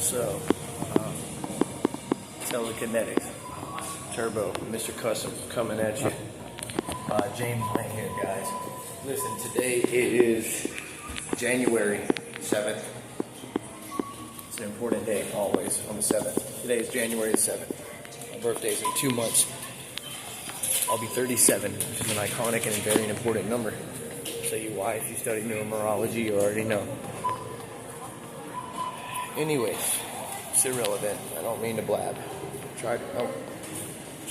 So, telekinetics, turbo, Mr. Custom coming at you. James Lane here, guys. Listen, today it is January 7th. It's an important day, always, on the 7th. Today is January the 7th. My birthday's in 2 months. I'll be 37, which is an iconic and very important number. I'll tell you why if you study numerology, you already know. Anyways, it's irrelevant. I don't mean to blab. Try to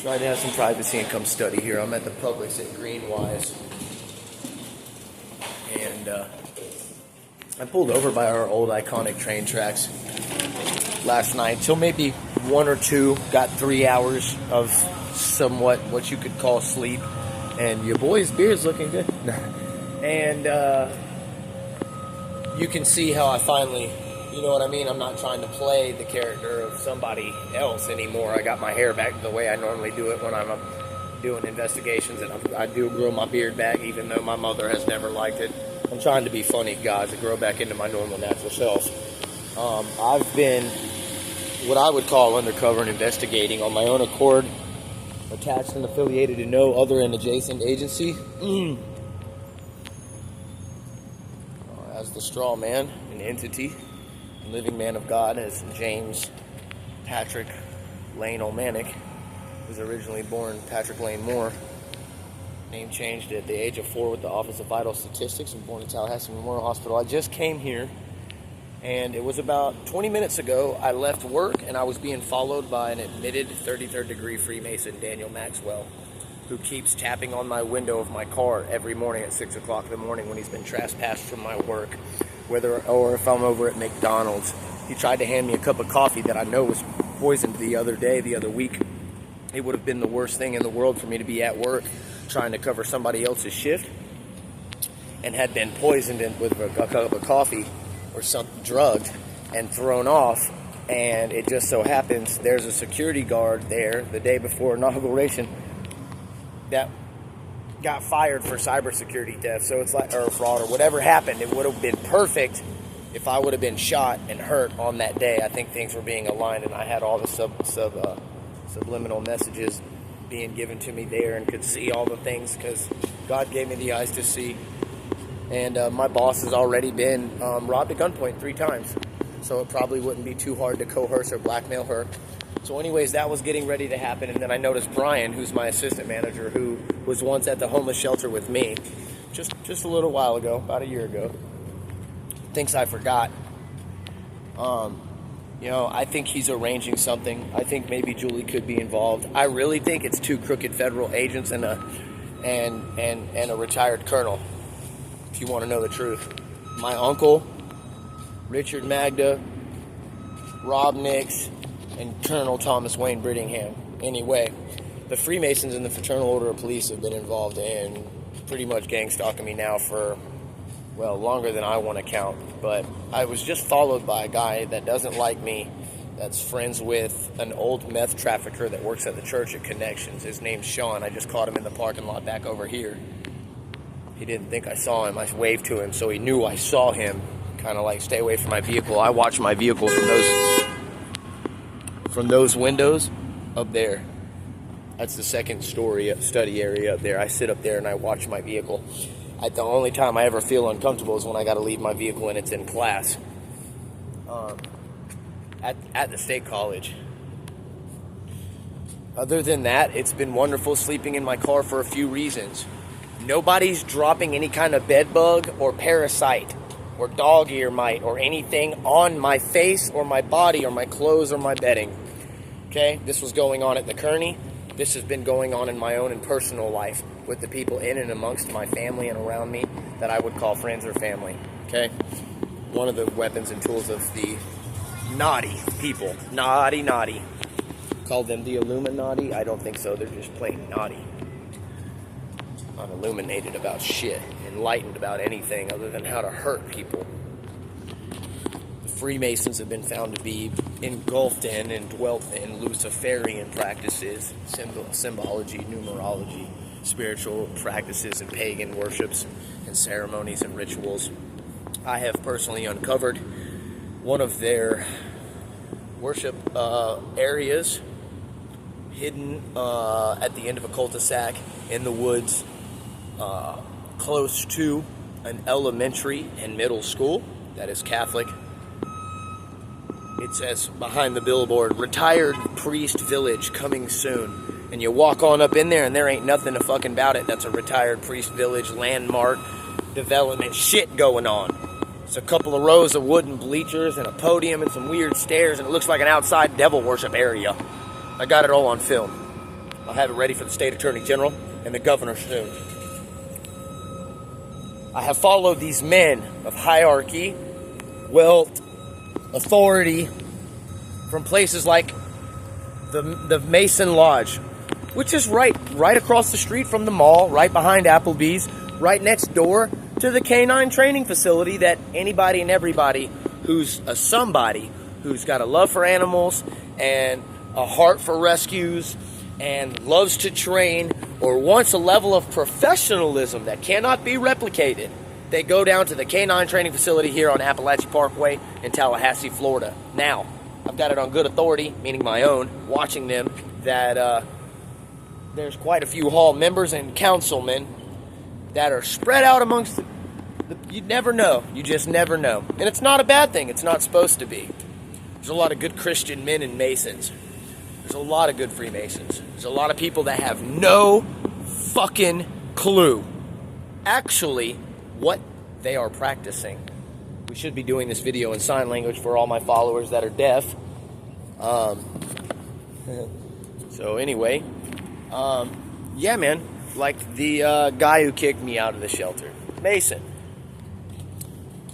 have some privacy and come study here. I'm at the Publix at Greenwise. And I pulled over by our old iconic train tracks last night till maybe 1 or 2. Got 3 hours of somewhat what you could call sleep. And your boy's beard's looking good. And you can see how I finally... You know what I mean? I'm not trying to play the character of somebody else anymore. I got my hair back the way I normally do it when I'm doing investigations, and I do grow my beard back, even though my mother has never liked it. I'm trying to be funny, guys, and grow back into my normal, natural self. I've been what I would call undercover and investigating on my own accord, attached and affiliated to no other and adjacent agency. As the straw man, an entity. Living man of God, as James Patrick Lane O'Manic, was originally born Patrick Lane Moore. Name changed at the age of 4 with the Office of Vital Statistics and born in Tallahassee Memorial Hospital. I just came here, and it was about 20 minutes ago. I left work, and I was being followed by an admitted 33rd degree Freemason, Daniel Maxwell, who keeps tapping on my window of my car every morning at 6 o'clock in the morning when he's been trespassed from my work. Or if I'm over at McDonald's. He tried to hand me a cup of coffee that I know was poisoned the other week. It would have been the worst thing in the world for me to be at work trying to cover somebody else's shift and had been poisoned with a cup of coffee or something, drugged and thrown off. And it just so happens there's a security guard there the day before inauguration that got fired for cybersecurity theft, so it's like, or fraud, or whatever happened. It would have been perfect if I would have been shot and hurt on that day. I think things were being aligned, and I had all the subliminal messages being given to me there, and could see all the things because God gave me the eyes to see. And my boss has already been robbed at gunpoint 3 times, so it probably wouldn't be too hard to coerce or blackmail her. So anyways, that was getting ready to happen, and then I noticed Brian, who's my assistant manager, who was once at the homeless shelter with me just a little while ago, about a year ago, thinks I forgot. I think he's arranging something. I think maybe Julie could be involved. I really think it's 2 crooked federal agents and a retired colonel, if you want to know the truth. My uncle, Richard Magda, Rob Nix, and Colonel Thomas Wayne Brittingham. Anyway, the Freemasons and the Fraternal Order of Police have been involved in pretty much gang stalking me now for, well, longer than I want to count. But I was just followed by a guy that doesn't like me, that's friends with an old meth trafficker that works at the church at Connections. His name's Sean. I just caught him in the parking lot back over here. He didn't think I saw him. I waved to him, so he knew I saw him. Kind of like, stay away from my vehicle. I watch my vehicle from those windows up there. That's the second story study area up there. I sit up there and I watch my vehicle. The only time I ever feel uncomfortable is when I got to leave my vehicle and it's in class at the state college. Other than that, it's been wonderful sleeping in my car for a few reasons. Nobody's dropping any kind of bed bug or parasite or dog ear mite or anything on my face or my body or my clothes or my bedding. Okay, this was going on at the Kearney. This has been going on in my own and personal life with the people in and amongst my family and around me that I would call friends or family. Okay, one of the weapons and tools of the naughty people. Naughty. Call them the Illuminati? I don't think so. They're just plain naughty. Not illuminated about shit, enlightened about anything other than how to hurt people. Freemasons have been found to be engulfed in and dwelt in Luciferian practices, symbology, numerology, spiritual practices, and pagan worships, and ceremonies and rituals. I have personally uncovered one of their worship areas hidden at the end of a cul-de-sac in the woods, close to an elementary and middle school that is Catholic. It says behind the billboard, "Retired Priest Village coming soon." And you walk on up in there and there ain't nothing to fucking about it. That's a retired priest village landmark development shit going on. It's a couple of rows of wooden bleachers and a podium and some weird stairs, and it looks like an outside devil worship area. I got it all on film. I'll have it ready for the state attorney general and the governor soon. I have followed these men of hierarchy, wealth, authority from places like the Mason Lodge, which is right across the street from the mall, right behind Applebee's, right next door to the canine training facility that anybody and everybody who's a somebody who's got a love for animals and a heart for rescues and loves to train or wants a level of professionalism that cannot be replicated, they go down to the canine training facility here on Appalachian Parkway in Tallahassee, Florida. Now, I've got it on good authority, meaning my own, watching them, that there's quite a few hall members and councilmen that are spread out amongst you never know. You just never know. And it's not a bad thing. It's not supposed to be. There's a lot of good Christian men and Masons. There's a lot of good Freemasons. There's a lot of people that have no fucking clue actually what they are practicing. We should be doing this video in sign language for all my followers that are deaf. So anyway, yeah, man, like the guy who kicked me out of the shelter, Mason.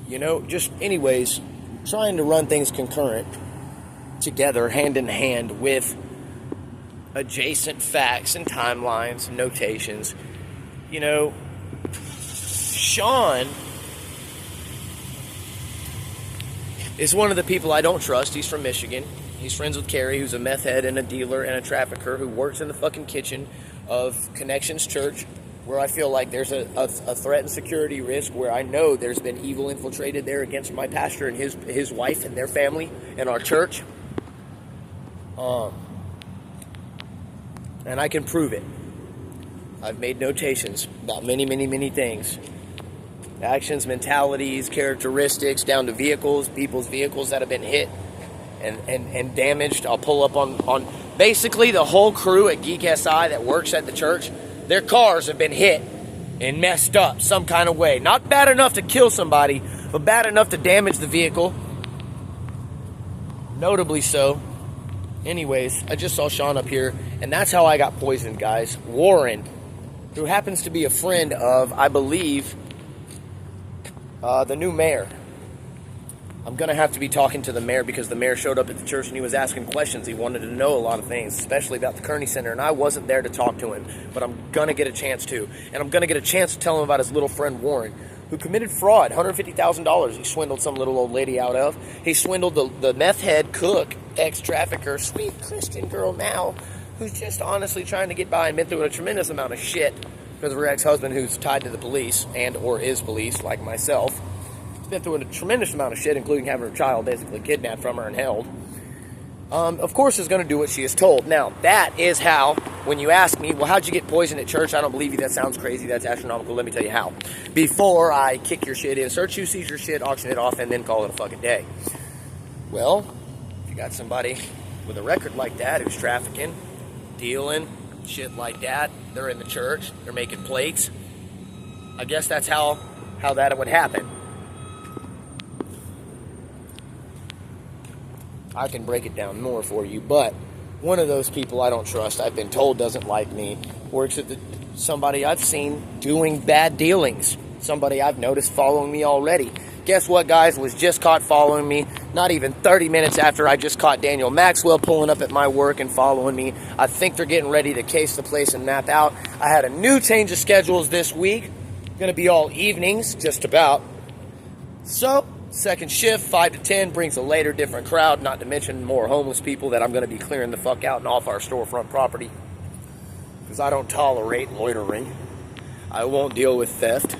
You know, just anyways, trying to run things concurrent together, hand in hand with adjacent facts and timelines and notations. You know, Sean is one of the people I don't trust. He's from Michigan. He's friends with Carrie, who's a meth head and a dealer and a trafficker who works in the fucking kitchen of Connections Church, where I feel like there's a threat and security risk, where I know there's been evil infiltrated there against my pastor and his wife and their family and our church. And I can prove it. I've made notations about many, many, many things. Actions, mentalities, characteristics, down to vehicles, people's vehicles that have been hit and damaged. I'll pull up on basically the whole crew at Geek SI that works at the church. Their cars have been hit and messed up some kind of way. Not bad enough to kill somebody, but bad enough to damage the vehicle. Notably so. Anyways, I just saw Sean up here, and that's how I got poisoned, guys. Warren, who happens to be a friend of, I believe, the new mayor. I'm going to have to be talking to the mayor because the mayor showed up at the church and he was asking questions. He wanted to know a lot of things, especially about the Kearney Center, and I wasn't there to talk to him, but I'm going to get a chance to. And I'm going to get a chance to tell him about his little friend Warren, who committed fraud, $150,000 he swindled some little old lady out of. He swindled the meth head cook, ex-trafficker, sweet Christian girl now, who's just honestly trying to get by and been through a tremendous amount of shit because of her ex-husband, who's tied to the police and or is police, like myself. Been through a tremendous amount of shit, including having her child basically kidnapped from her and held. Of course is going to do what she is told. Now, that is how, when you ask me, well, how'd you get poisoned at church? I don't believe you. That sounds crazy. That's astronomical. Let me tell you how. Before I kick your shit in, search you, seize your shit, auction it off, and then call it a fucking day. Well, if you got somebody with a record like that who's trafficking, dealing, shit like that, they're in the church, they're making plates, I guess that's how that would happen. I can break it down more for you, but one of those people I don't trust, I've been told doesn't like me, works at somebody I've seen doing bad dealings, somebody I've noticed following me already. Guess what, guys, was just caught following me not even 30 minutes after I just caught Daniel Maxwell pulling up at my work and following me. I think they're getting ready to case the place and map out. I had a new change of schedules this week, going to be all evenings, just about. So, second shift, 5 to 10, brings a later, different crowd, not to mention more homeless people that I'm going to be clearing the fuck out and off our storefront property. Because I don't tolerate loitering. I won't deal with theft.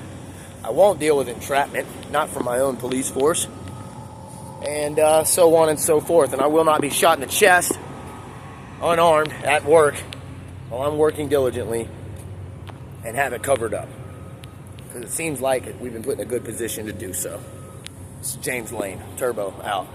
I won't deal with entrapment, not from my own police force. and so on and so forth. And I will not be shot in the chest, unarmed, at work, while I'm working diligently and have it covered up. Because it seems like we've been put in a good position to do so. This is James Lane, Turbo, out.